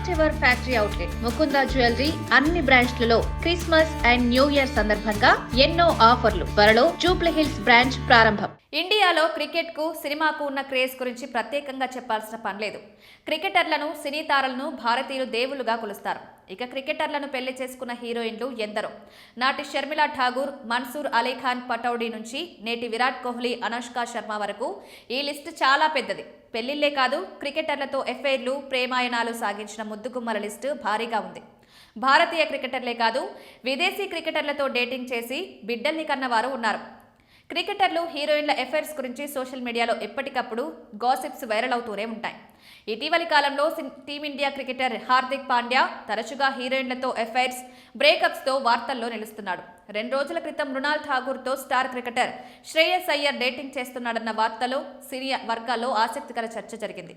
First ever factory outlet Mukunda jewellery అన్ని బ్రాంచ్లలో Christmas and new year సందర్భంగా ఎన్నో ఆఫర్లు. త్వరలో జూబ్లీ హిల్స్ బ్రాంచ్ ప్రారంభం. ఇండియాలో క్రికెట్ కు సినిమాకు ఉన్న క్రేజ్ గురించి ప్రత్యేకంగా చెప్పాల్సిన పనిలేదు. క్రికెటర్లను, సినీ తారలను భారతీయులు దేవులుగా కొలుస్తారు. ఇక క్రికెటర్లను పెళ్లి చేసుకున్న హీరోయిన్లు ఎందరో. నాటి షర్మిలా ఠాగూర్, మన్సూర్ అలీఖాన్ పటౌడీ నుంచి నేటి విరాట్ కోహ్లీ, అనుష్క శర్మ వరకు ఈ లిస్టు చాలా పెద్దది. పెళ్లిళ్లే కాదు, క్రికెటర్లతో ఎఫైర్లు, ప్రేమాయణాలు సాగించిన ముద్దుగుమ్మల లిస్టు భారీగా ఉంది. భారతీయ క్రికెటర్లే కాదు, విదేశీ క్రికెటర్లతో డేటింగ్ చేసి బిడ్డల్ని కన్నవారు ఉన్నారు. క్రికెటర్లు, హీరోయిన్ల ఎఫైర్స్ గురించి సోషల్ మీడియాలో ఎప్పటికప్పుడు గాసిప్స్ వైరల్ అవుతూనే ఉంటాయి. ఇటీవలి కాలంలో టీమిండియా క్రికెటర్ హార్దిక్ పాండ్యా తరచుగా హీరోయిన్లతో ఎఫైర్స్, బ్రేకప్స్తో వార్తల్లో నిలుస్తున్నాడు. 2 రోజుల క్రితం మృణాల్ ఠాగూర్తో star cricketer Shreyas Iyer dating చేస్తున్నాడన్న వార్తలో సినీ వర్గాల్లో ఆసక్తికర చర్చ జరిగింది.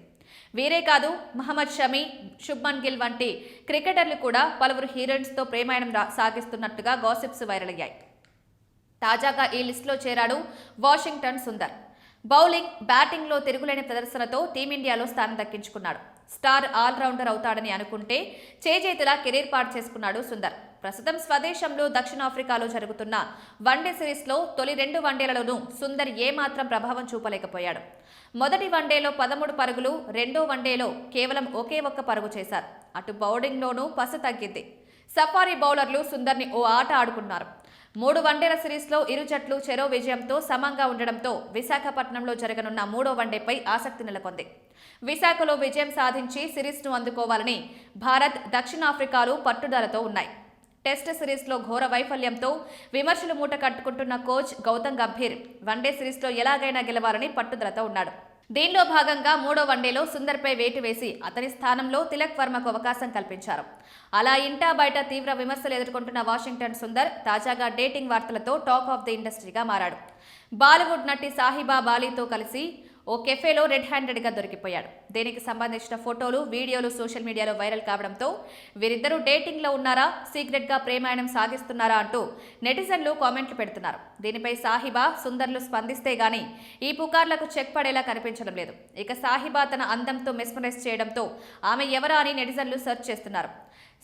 వీరే కాదు, మహమ్మద్ షమి, శుభ్మన్ గిల్ వంటి క్రికెటర్లు కూడా పలువురు హీరోయిన్స్తో ప్రేమాయణం సాగిస్తున్నట్టుగా గాసిప్స్ వైరల్ అయ్యాయి. తాజాగా ఈ లిస్టులో చేరాడు వాషింగ్టన్ సుందర్. బౌలింగ్, బ్యాటింగ్లో తిరుగులేని ప్రదర్శనతో టీమిండియాలో స్థానం దక్కించుకున్నాడు. స్టార్ ఆల్రౌండర్ అవుతాడని అనుకుంటే చేజేతులా కెరీర్ పాడు చేసుకున్నాడు సుందర్. ప్రస్తుతం స్వదేశంలో దక్షిణాఫ్రికాలో జరుగుతున్న వన్డే సిరీస్లో తొలి 2 వన్డేలలోనూ సుందర్ ఏమాత్రం ప్రభావం చూపలేకపోయాడు. మొదటి వన్డేలో 13 పరుగులు, రెండో వన్డేలో కేవలం ఒకే ఒక్క పరుగు చేశారు. అటు బౌలింగ్లోనూ పసు తగ్గింది. సఫారీ బౌలర్లు సుందర్ని ఓ ఆట ఆడుకున్నారు. 3 వన్డేల సిరీస్లో ఇరు జట్లు చెరో విజయంతో సమంగా ఉండడంతో విశాఖపట్నంలో జరగనున్న 3వ వన్డేపై ఆసక్తి నెలకొంది. విశాఖలో విజయం సాధించి సిరీస్ను అందుకోవాలని భారత్, దక్షిణాఫ్రికాలు పట్టుదలతో ఉన్నాయి. టెస్ట్ సిరీస్లో ఘోర వైఫల్యంతో విమర్శలు మూట కట్టుకుంటున్న కోచ్ గౌతమ్ గంభీర్ వన్డే సిరీస్లో ఎలాగైనా గెలవాలని పట్టుదలతో ఉన్నాడు. దీనిలో భాగంగా 3వ వన్డేలో సుందర్పై వేటు వేసి అతని స్థానంలో తిలక్ వర్మకు అవకాశం కల్పించారు. అలా ఇంటా బయట తీవ్ర విమర్శలు ఎదుర్కొంటున్న వాషింగ్టన్ సుందర్ తాజాగా డేటింగ్ వార్తలతో టాక్ ఆఫ్ ది ఇండస్ట్రీగా మారాడు. బాలీవుడ్ నటి సాహిబా బాలీతో కలిసి ఓ కెఫేలో రెడ్ హ్యాండెడ్గా దొరికిపోయాడు. దీనికి సంబంధించిన ఫోటోలు, వీడియోలు సోషల్ మీడియాలో వైరల్ కావడంతో వీరిద్దరూ డేటింగ్లో ఉన్నారా, సీక్రెట్గా ప్రేమాయణం సాగిస్తున్నారా అంటూ నెటిజన్లు కామెంట్లు పెడుతున్నారు. దీనిపై సాహిబా, సుందర్లు స్పందిస్తే గానీ ఈ పుకార్లకు చెక్ పడేలా కనిపించడం లేదు. ఇక సాహిబా తన అందంతో మెస్మరైజ్ చేయడంతో ఆమె ఎవరా అని నెటిజన్లు సెర్చ్ చేస్తున్నారు.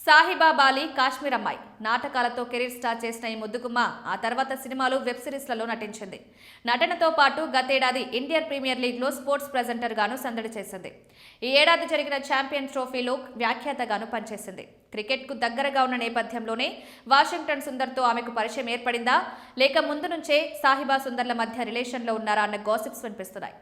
సాహిబా బాలి కాశ్మీర్ అమ్మాయి. నాటకాలతో కెరీర్ స్టార్ట్ చేసిన ఈ ముద్దుగుమ్మ ఆ తర్వాత సినిమాలు, వెబ్ సిరీస్లలో నటించింది. నటనతో పాటు గతేడాది ఇండియన్ ప్రీమియర్ లీగ్లో స్పోర్ట్స్ ప్రెజెంటర్ గాను సందడి చేసింది. ఈ ఏడాది జరిగిన ఛాంపియన్ ట్రోఫీలో వ్యాఖ్యాతగాను పనిచేసింది. క్రికెట్కు దగ్గరగా ఉన్న నేపథ్యంలోనే వాషింగ్టన్ సుందర్తో ఆమెకు పరిచయం ఏర్పడిందా, లేక ముందు నుంచే సాహిబా సుందర్ల మధ్య రిలేషన్లో ఉన్నారా అన్న గాసిప్స్ వినిపిస్తున్నాయి.